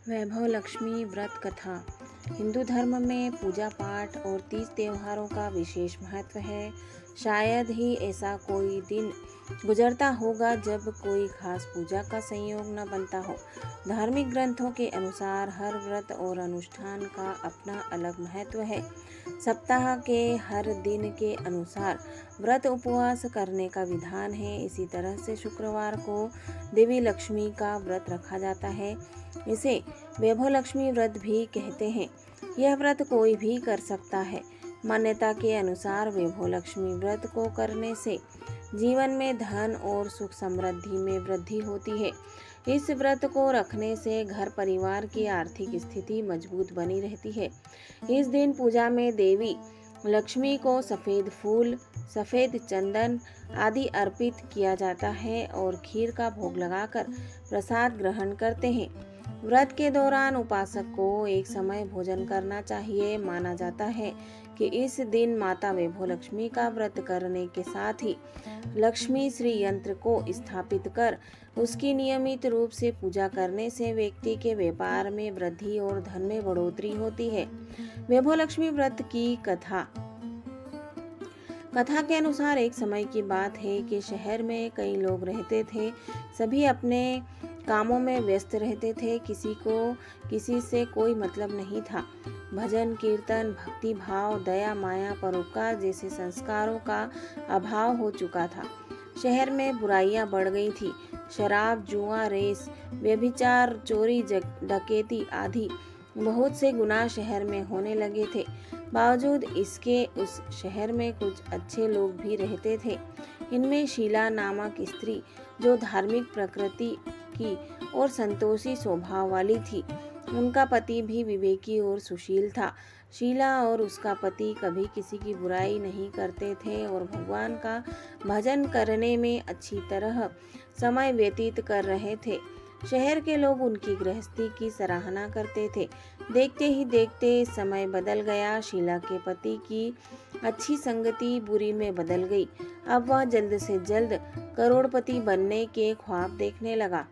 वैभव लक्ष्मी व्रत कथा। हिंदू धर्म में पूजा पाठ और तीज त्योहारों का विशेष महत्व है। शायद ही ऐसा कोई दिन गुजरता होगा जब कोई खास पूजा का संयोग न बनता हो। धार्मिक ग्रंथों के अनुसार हर व्रत और अनुष्ठान का अपना अलग महत्व है। सप्ताह के हर दिन के अनुसार व्रत उपवास करने का विधान है। इसी तरह से शुक्रवार को देवी लक्ष्मी का व्रत रखा जाता है। इसे वैभव लक्ष्मी व्रत भी कहते हैं। यह व्रत कोई भी कर सकता है। मान्यता के अनुसार वैभव लक्ष्मी व्रत को करने से जीवन में धन और सुख समृद्धि में वृद्धि होती है। इस व्रत को रखने से घर परिवार की आर्थिक स्थिति मजबूत बनी रहती है। इस दिन पूजा में देवी लक्ष्मी को सफ़ेद फूल, सफ़ेद चंदन आदि अर्पित किया जाता है और खीर का भोग लगाकर प्रसाद ग्रहण करते हैं। व्रत के दौरान उपासक को एक समय भोजन करना चाहिए। माना जाता है कि इस दिन माता वैभव लक्ष्मी का व्रत करने के साथ ही लक्ष्मी श्री यंत्र को स्थापित कर उसकी नियमित रूप से पूजा करने से व्यक्ति के व्यापार में वृद्धि और धन में बढ़ोतरी होती है। वैभव लक्ष्मी व्रत की कथा के अनुसार एक समय की बात है कि शहर में कई लोग रहते थे। सभी अपने कामों में व्यस्त रहते थे। किसी को किसी से कोई मतलब नहीं था। भजन कीर्तन, भक्ति भाव, दया माया, परोपकार जैसे संस्कारों का अभाव हो चुका था। शहर में बुराइयां बढ़ गई थी। शराब, जुआ, रेस, व्यभिचार, चोरी, डकैती आदि बहुत से गुनाह शहर में होने लगे थे। बावजूद इसके उस शहर में कुछ अच्छे लोग भी रहते थे। इनमें शीला नामक स्त्री, जो धार्मिक प्रकृति की और संतोषी स्वभाव वाली थी। उनका पति भी विवेकी और सुशील था। शीला और उसका पति कभी किसी की बुराई नहीं करते थे और भगवान का भजन करने में अच्छी तरह समय व्यतीत कर रहे थे। शहर के लोग उनकी गृहस्थी की सराहना करते थे। देखते ही देखते समय बदल गया। शीला के पति की अच्छी संगति बुरी में बदल गई। अब वह जल्द से जल्द करोड़पति बनने के ख्वाब देखने लगा।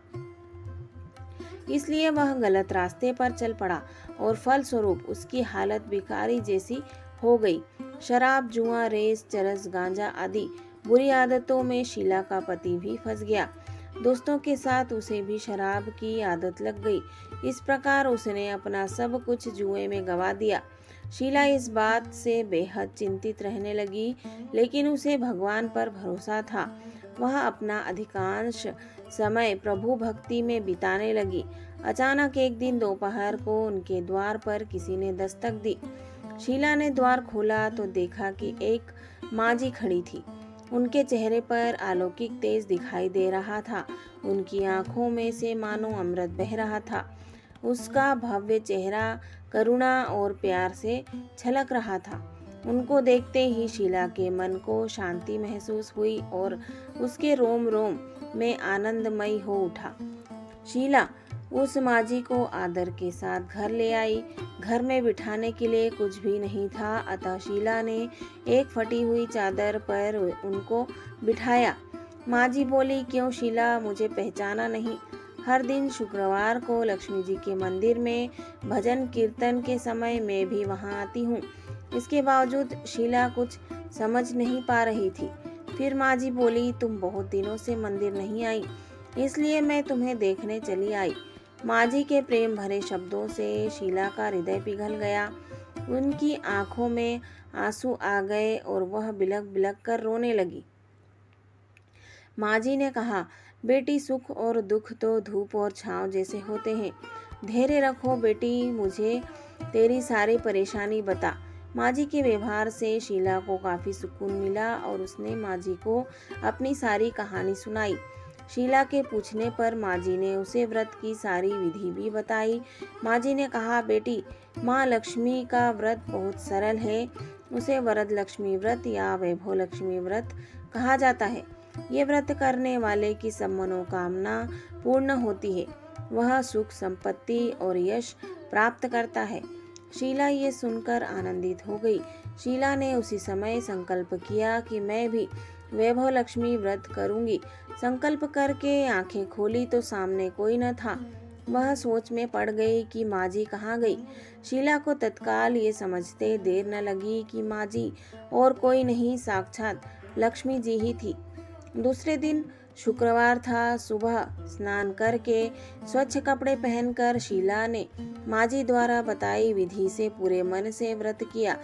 इसलिए वह गलत रास्ते पर चल पड़ा और फलस्वरूप उसकी हालत भिखारी जैसी हो गई। शराब, जुआ, रेस, चरस, गांजा आदि बुरी आदतों में शीला का पति भी फंस गया। दोस्तों के साथ उसे भी शराब की आदत लग गई। इस प्रकार उसने अपना सब कुछ जुए में गंवा दिया। शीला इस बात से बेहद चिंतित रहने लगी, लेकिन उसे भगवान पर भरोसा था। वह अपना अधिकांश समय प्रभु भक्ति में बिताने लगी। अचानक एक दिन दोपहर को उनके द्वार पर किसी ने दस्तक दी। शीला ने द्वार खोला तो देखा कि एक माँ खड़ी थी। उनके चेहरे पर अलौकिक तेज दिखाई दे रहा था। उनकी आंखों में से मानो अमृत बह रहा था। उसका भव्य चेहरा करुणा और प्यार से छलक रहा था। उनको देखते ही शीला के मन को शांति महसूस हुई और उसके रोम रोम में आनंदमय हो उठा। शीला उस माजी को आदर के साथ घर ले आई। घर में बिठाने के लिए कुछ भी नहीं था, अतः शीला ने एक फटी हुई चादर पर उनको बिठाया। माजी बोली, क्यों शीला, मुझे पहचाना नहीं? हर दिन शुक्रवार को लक्ष्मी जी के मंदिर में भजन कीर्तन के समय मैं भी वहां आती हूँ। इसके बावजूद शीला कुछ समझ नहीं पा रही थी। फिर माजी बोली, तुम बहुत दिनों से मंदिर नहीं आई, इसलिए मैं तुम्हें देखने चली आई। माजी के प्रेम भरे शब्दों से शीला का हृदय पिघल गया। उनकी आंखों में आंसू आ गए और वह बिलख बिलख कर रोने लगी। माजी ने कहा, बेटी, सुख और दुख तो धूप और छांव जैसे होते हैं। धैर्य रखो बेटी, मुझे तेरी सारी परेशानी बता। माजी के व्यवहार से शीला को काफ़ी सुकून मिला और उसने माजी को अपनी सारी कहानी सुनाई। शीला के पूछने पर माजी ने उसे व्रत की सारी विधि भी बताई। माजी ने कहा, बेटी, माँ लक्ष्मी का व्रत बहुत सरल है। उसे वरद लक्ष्मी व्रत या वैभव लक्ष्मी व्रत कहा जाता है। ये व्रत करने वाले की सब मनोकामना पूर्ण होती है। वह सुख, संपत्ति और यश प्राप्त करता है। शीला ये सुनकर आनंदित हो गई। शीला ने उसी समय संकल्प किया कि मैं भी वैभव लक्ष्मी व्रत करूंगी। संकल्प करके आंखें खोली तो सामने कोई न था। वह सोच में पड़ गई कि माँ जी कहाँ गई। शीला को तत्काल ये समझते देर न लगी कि माँ जी और कोई नहीं, साक्षात लक्ष्मी जी ही थी। दूसरे दिन शुक्रवार था। सुबह स्नान करके स्वच्छ कपड़े पहनकर शीला ने माँ जी द्वारा बताई विधि से पूरे मन से व्रत किया।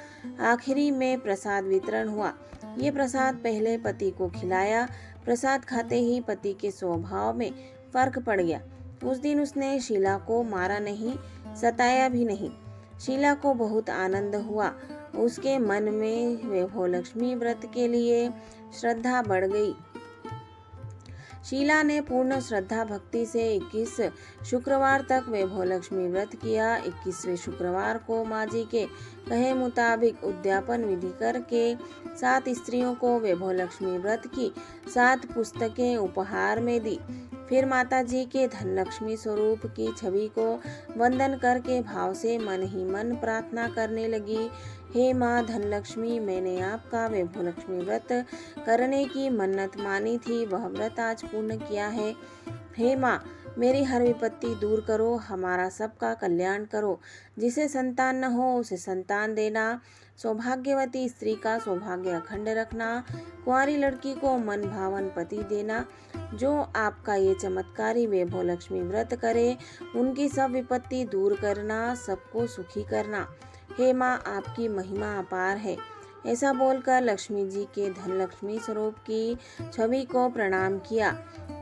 आखिरी में प्रसाद वितरण हुआ। ये प्रसाद पहले पति को खिलाया। प्रसाद खाते ही पति के स्वभाव में फर्क पड़ गया। उस दिन उसने शीला को मारा नहीं, सताया भी नहीं। शीला को बहुत आनंद हुआ। उसके मन में वैभव लक्ष्मी व्रत के लिए श्रद्धा बढ़ गई। शीला ने पूर्ण श्रद्धा भक्ति से 21 शुक्रवार तक वैभव लक्ष्मी व्रत किया। 21वें शुक्रवार को माँ जी के कहे मुताबिक उद्यापन विधि करके 7 स्त्रियों को वैभव लक्ष्मी व्रत की 7 पुस्तकें उपहार में दी। फिर माता जी के धनलक्ष्मी स्वरूप की छवि को वंदन करके भाव से मन ही मन प्रार्थना करने लगी। हे माँ धनलक्ष्मी, मैंने आपका वैभव लक्ष्मी व्रत करने की मन्नत मानी थी, वह व्रत आज पूर्ण किया है। हे माँ, मेरी हर विपत्ति दूर करो, हमारा सबका कल्याण करो। जिसे संतान न हो उसे संतान देना, सौभाग्यवती स्त्री का सौभाग्य अखंड रखना, कुंवारी लड़की को मन भावन पति देना। जो आपका ये चमत्कारी वैभव लक्ष्मी व्रत करे उनकी सब विपत्ति दूर करना, सबको सुखी करना। हे माँ, आपकी महिमा अपार है। ऐसा बोलकर लक्ष्मी जी के धनलक्ष्मी स्वरूप की छवि को प्रणाम किया।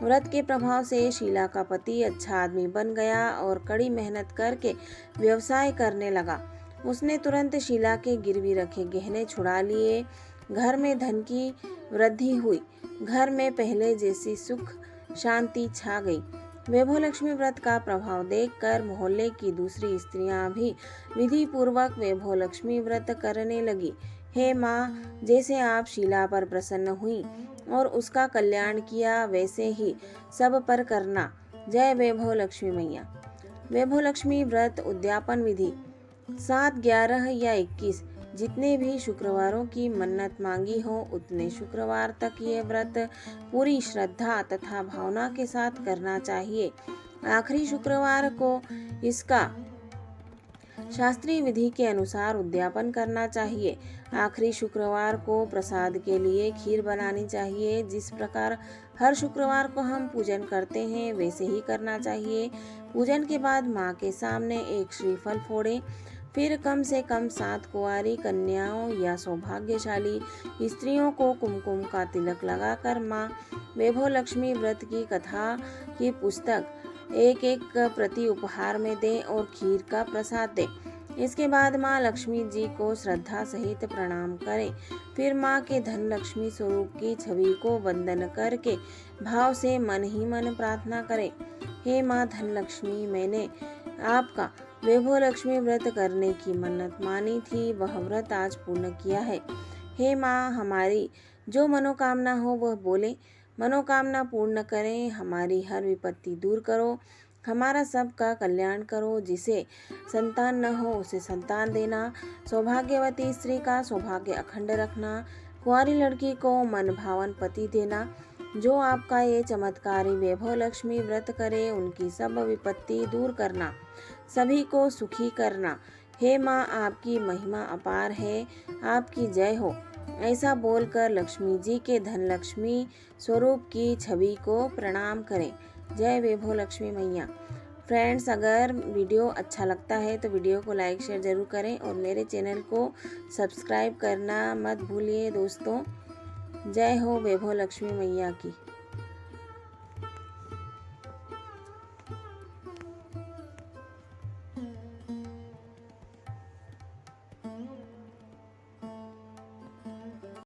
व्रत के प्रभाव से शीला का पति अच्छा आदमी बन गया और कड़ी मेहनत करके व्यवसाय करने लगा। उसने तुरंत शीला के गिरवी रखे गहने छुड़ा लिए। घर में धन की वृद्धि हुई। घर में पहले जैसी सुख शांति छा गई। वैभव लक्ष्मी व्रत का प्रभाव देखकर मोहल्ले की दूसरी स्त्रियां भी विधि पूर्वक वैभव लक्ष्मी व्रत करने लगी। हे माँ, जैसे आप शीला पर प्रसन्न हुई और उसका कल्याण किया, वैसे ही सब पर करना। जय वैभव लक्ष्मी मैया। वैभव लक्ष्मी व्रत उद्यापन विधि 7, 11 या 21 जितने भी शुक्रवारों की मन्नत मांगी हो उतने शुक्रवार तक ये व्रत पूरी श्रद्धा तथा भावना के साथ करना चाहिए। आखिरी शुक्रवार को इसका शास्त्रीय विधि के अनुसार उद्यापन करना चाहिए। आखिरी शुक्रवार को प्रसाद के लिए खीर बनानी चाहिए। जिस प्रकार हर शुक्रवार को हम पूजन करते हैं वैसे ही करना चाहिए। पूजन के बाद माँ के सामने एक श्रीफल फोड़ें। फिर कम से कम 7 कुंवारी कन्याओं या सौभाग्यशाली स्त्रियों को कुमकुम का तिलक लगाकर माँ वैभव लक्ष्मी व्रत की कथा की पुस्तक एक एक प्रति उपहार में दें और खीर का प्रसाद दें। इसके बाद माँ लक्ष्मी जी को श्रद्धा सहित प्रणाम करें। फिर माँ के धन लक्ष्मी स्वरूप की छवि को वंदन करके भाव से मन ही मन प्रार्थना करें। हे माँ धन लक्ष्मी, मैंने आपका वैभव लक्ष्मी व्रत करने की मन्नत मानी थी, वह व्रत आज पूर्ण किया है। हे माँ, हमारी जो मनोकामना हो वह बोले, मनोकामना पूर्ण करें। हमारी हर विपत्ति दूर करो, हमारा सबका कल्याण करो। जिसे संतान न हो उसे संतान देना, सौभाग्यवती स्त्री का सौभाग्य अखंड रखना, कुंवारी लड़की को मन भावन पति देना। जो आपका ये चमत्कारी वैभव लक्ष्मी व्रत करे उनकी सब विपत्ति दूर करना, सभी को सुखी करना। हे माँ, आपकी महिमा अपार है, आपकी जय हो। ऐसा बोलकर लक्ष्मी जी के धन लक्ष्मी स्वरूप की छवि को प्रणाम करें। जय वैभव लक्ष्मी मैया। फ्रेंड्स, अगर वीडियो अच्छा लगता है तो वीडियो को लाइक शेयर ज़रूर करें और मेरे चैनल को सब्सक्राइब करना मत भूलिए दोस्तों। जय हो वैभव लक्ष्मी मैया की।